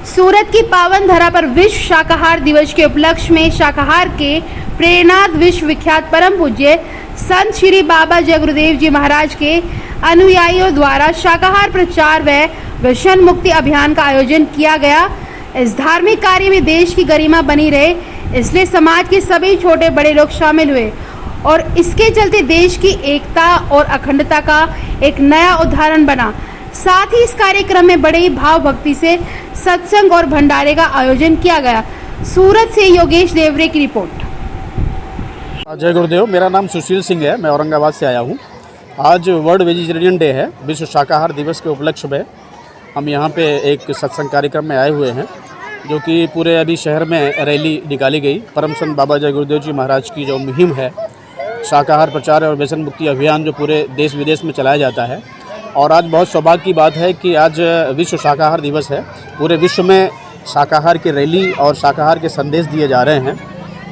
सूरत की पावन धरा पर विश्व शाकाहार दिवस के उपलक्ष्य में शाकाहार के प्रेरणार्थ विश्व विख्यात परम पूज्य संत श्री बाबा जय गुरुदेव जी महाराज के अनुयायियों द्वारा शाकाहार प्रचार व व्यसन मुक्ति अभियान का आयोजन किया गया। इस धार्मिक कार्य में देश की गरिमा बनी रहे, इसलिए समाज के सभी छोटे बड़े लोग शामिल हुए और इसके चलते देश की एकता और अखंडता का एक नया उदाहरण बना। साथ ही इस कार्यक्रम में बड़े ही भाव भक्ति से सत्संग और भंडारे का आयोजन किया गया। सूरत से योगेश देवरे की रिपोर्ट। जय गुरुदेव, मेरा नाम सुशील सिंह है, मैं औरंगाबाद से आया हूँ। आज वर्ल्ड वेजिटेरियन डे है, विश्व शाकाहार दिवस के उपलक्ष्य में हम यहाँ पे एक सत्संग कार्यक्रम में आए हुए हैं, जो कि पूरे अभी शहर में रैली निकाली गई। परम संत बाबा जय गुरुदेव जी महाराज की जो मुहिम है, शाकाहार प्रचार और व्यसन मुक्ति अभियान, जो पूरे देश विदेश में चलाया जाता है। और आज बहुत सौभाग्य की बात है कि आज विश्व शाकाहार दिवस है। पूरे विश्व में शाकाहार की रैली और शाकाहार के संदेश दिए जा रहे हैं।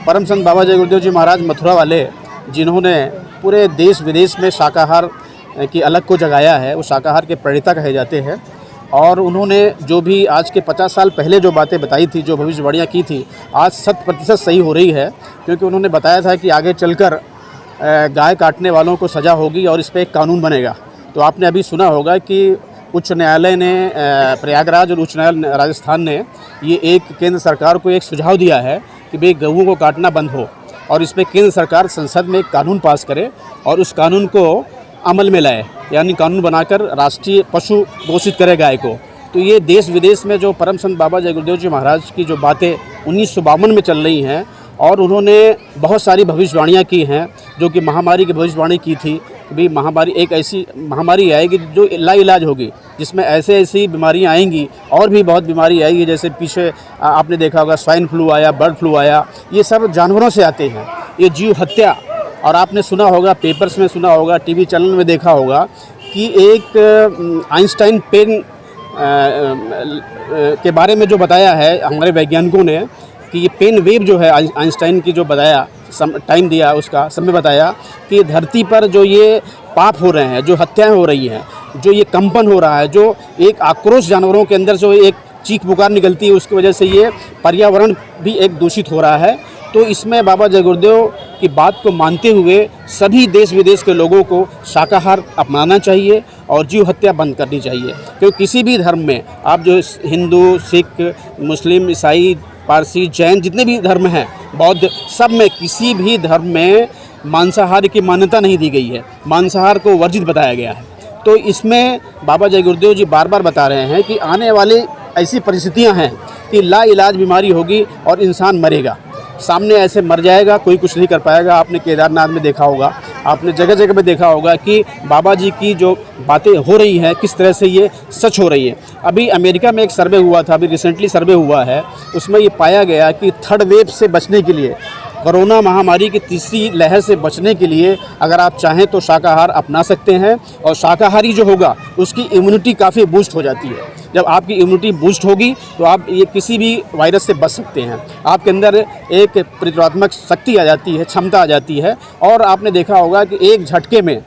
परम संत बाबा जय गुरुदेव जी महाराज मथुरा वाले, जिन्होंने पूरे देश विदेश में शाकाहार की अलग को जगाया है, वो शाकाहार के प्रणेता कहे जाते हैं। और उन्होंने जो भी आज के 50 साल पहले जो बातें बताई थी, जो भविष्यवाणियाँ की थी, आज 100% सही हो रही है। क्योंकि उन्होंने बताया था कि आगे चलकर गाय काटने वालों को सज़ा होगी और इस पर एक कानून बनेगा। तो आपने अभी सुना होगा कि उच्च न्यायालय ने, प्रयागराज और उच्च न्यायालय राजस्थान ने ये एक केंद्र सरकार को एक सुझाव दिया है कि भाई गऊओं को काटना बंद हो, और इस पर केंद्र सरकार संसद में एक कानून पास करे और उस कानून को अमल में लाए, यानी कानून बनाकर राष्ट्रीय पशु घोषित करे गाय को। तो ये देश विदेश में जो परम संत बाबा जय गुरुदेव जी महाराज की जो बातें 1952 में चल रही हैं, और उन्होंने बहुत सारी भविष्यवाणियाँ की हैं, जो कि महामारी की भविष्यवाणी की थी कि भाई महामारी एक ऐसी महामारी आएगी जो लाइलाज होगी, जिसमें ऐसी बीमारियां आएंगी और भी बहुत बीमारी आएगी। जैसे पीछे आपने देखा होगा स्वाइन फ्लू आया, बर्ड फ्लू आया, ये सब जानवरों से आते हैं, ये जीव हत्या। और आपने सुना होगा, पेपर्स में सुना होगा, टीवी चैनल में देखा होगा कि एक आइंस्टाइन पेन के बारे में जो बताया है हमारे वैज्ञानिकों ने, कि ये पेन वेव जो है आइंस्टाइन की जो बताया, टाइम दिया, उसका समय बताया कि धरती पर जो ये पाप हो रहे हैं, जो हत्याएं हो रही हैं, जो ये कंपन हो रहा है, जो एक आक्रोश जानवरों के अंदर जो एक चीख पुकार निकलती है, उसकी वजह से ये पर्यावरण भी एक दूषित हो रहा है। तो इसमें बाबा जय गुरुदेव की बात को मानते हुए सभी देश विदेश के लोगों को शाकाहार अपनाना चाहिए और जीव हत्या बंद करनी चाहिए। क्योंकि किसी भी धर्म में आप जो हिंदू, सिख, मुस्लिम, ईसाई, पारसी, जैन, जितने भी धर्म हैं, बौद्ध, सब में किसी भी धर्म में मांसाहार की मान्यता नहीं दी गई है, मांसाहार को वर्जित बताया गया है। तो इसमें बाबा जय गुरुदेव जी बार बार बता रहे हैं कि आने वाली ऐसी परिस्थितियां हैं कि लाइलाज बीमारी होगी और इंसान मरेगा, सामने ऐसे मर जाएगा, कोई कुछ नहीं कर पाएगा। आपने केदारनाथ में देखा होगा, आपने जगह जगह में देखा होगा कि बाबा जी की जो बातें हो रही हैं, किस तरह से ये सच हो रही है। अभी अमेरिका में एक सर्वे हुआ था, अभी रिसेंटली सर्वे हुआ है, उसमें ये पाया गया कि थर्ड वेव से बचने के लिए, कोरोना महामारी की तीसरी लहर से बचने के लिए अगर आप चाहें तो शाकाहार अपना सकते हैं। और शाकाहारी जो होगा उसकी इम्यूनिटी काफ़ी बूस्ट हो जाती है। जब आपकी इम्यूनिटी बूस्ट होगी तो आप ये किसी भी वायरस से बच सकते हैं। आपके अंदर एक प्रतिरोधात्मक शक्ति आ जाती है, क्षमता आ जाती है। और आपने देखा होगा कि एक झटके में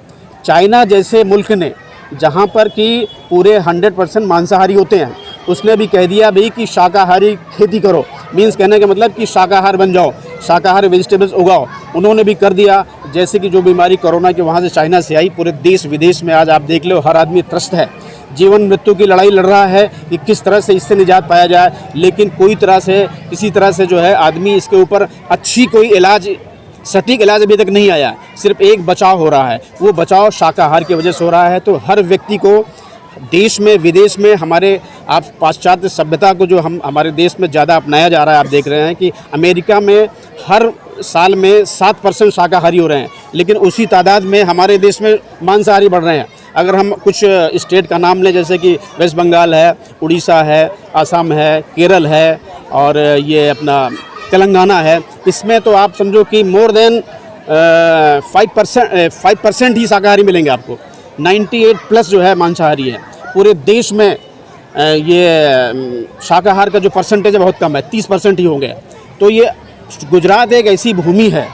चाइना जैसे मुल्क ने, जहाँ पर कि पूरे 100% मांसाहारी होते हैं, उसने भी कह दिया भाई कि शाकाहारी खेती करो। मीन्स कहने का मतलब कि शाकाहार बन जाओ, शाकाहारी वेजिटेबल्स उगाओ। उन्होंने भी कर दिया। जैसे कि जो बीमारी कोरोना की वहाँ से चाइना से आई, पूरे देश विदेश में आज आप देख लो, हर आदमी त्रस्त है, जीवन मृत्यु की लड़ाई लड़ रहा है कि किस तरह से इससे निजात पाया जाए। लेकिन कोई तरह से, किसी तरह से जो है आदमी इसके ऊपर अच्छी कोई इलाज, सटीक इलाज अभी तक नहीं आया। सिर्फ एक बचाव हो रहा है, वो बचाव शाकाहार की वजह से हो रहा है। तो हर व्यक्ति को देश में, विदेश में, हमारे आप पाश्चात्य सभ्यता को जो हमारे देश में ज़्यादा अपनाया जा रहा है। आप देख रहे हैं कि अमेरिका में हर साल में 7% शाकाहारी हो रहे हैं, लेकिन उसी तादाद में हमारे देश में मांसाहारी बढ़ रहे हैं। अगर हम कुछ स्टेट का नाम लें, जैसे कि वेस्ट बंगाल है, उड़ीसा है, असम है, केरल है और ये अपना तेलंगाना है, इसमें तो आप समझो कि मोर देन 5% ही शाकाहारी मिलेंगे आपको। 98+ जो है मांसाहारी है। पूरे देश में ये शाकाहार का जो परसेंटेज है बहुत कम है, 30% ही होंगे। तो ये गुजरात एक ऐसी भूमि है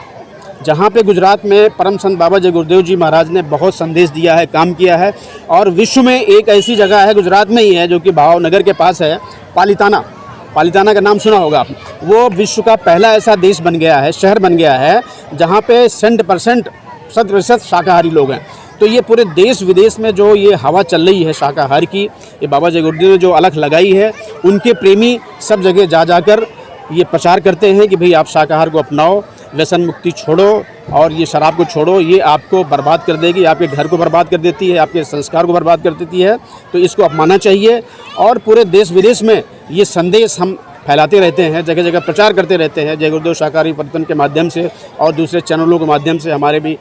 जहाँ पे गुजरात में परम संत बाबा जय गुरुदेव जी महाराज ने बहुत संदेश दिया है, काम किया है। और विश्व में एक ऐसी जगह है, गुजरात में ही है, जो कि भावनगर के पास है, पालिताना। पालिताना का नाम सुना होगा आपने, वो विश्व का पहला ऐसा देश बन गया है, शहर बन गया है जहाँ पे 100% शाकाहारी लोग हैं। तो ये पूरे देश विदेश में जो ये हवा चल रही है शाकाहार की, ये बाबा जय गुरुदेव ने जो अलख लगाई है, उनके प्रेमी सब जगह जा जाकर ये प्रचार करते हैं कि भाई आप शाकाहार को अपनाओ, व्यसन मुक्ति छोड़ो और ये शराब को छोड़ो, ये आपको बर्बाद कर देगी, आपके घर को बर्बाद कर देती है, आपके संस्कार को बर्बाद कर देती है। तो इसको अपनाना चाहिए और पूरे देश विदेश में ये संदेश हम फैलाते रहते हैं, जगह जगह प्रचार करते रहते हैं जय गुरुदेव शाकाहारी परिवर्तन के माध्यम से और दूसरे चैनलों के माध्यम से, हमारे भी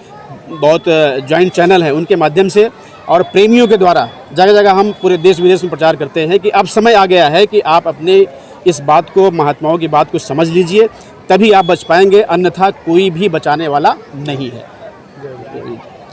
बहुत जॉइंट चैनल हैं उनके माध्यम से और प्रेमियों के द्वारा जगह जगह हम पूरे देश विदेश में प्रचार करते हैं कि अब समय आ गया है कि आप अपने इस बात को, महात्माओं की बात को समझ लीजिए, तभी आप बच पाएंगे, अन्यथा कोई भी बचाने वाला नहीं है।